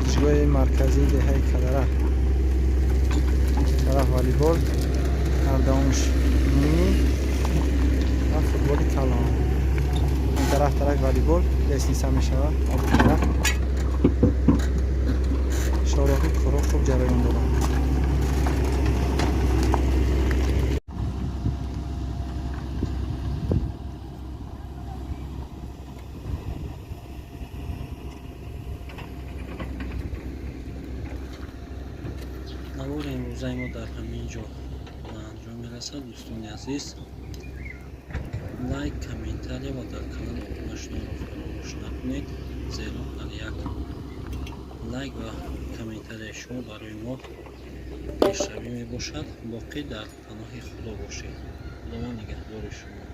ورزشگاه مرکزی دهه کدره. طرف والیبال، هر دومش مینی و فوتبال کلان. این طرف والیبال لسنیسا می شود. این طرف شاراحی کارا خوب جریان دارد. نوار امروزه ما در همین جا به انجام میرسد. دوستان عزیز، لایک، کامنتاری و در کانال آشنا را فراموش نکنید، زیرا هر یک لایک و کامنتاری شما برای ما پیشروی می باشد. باقی در پناه خدا باشید. خداوند نگهدار شما.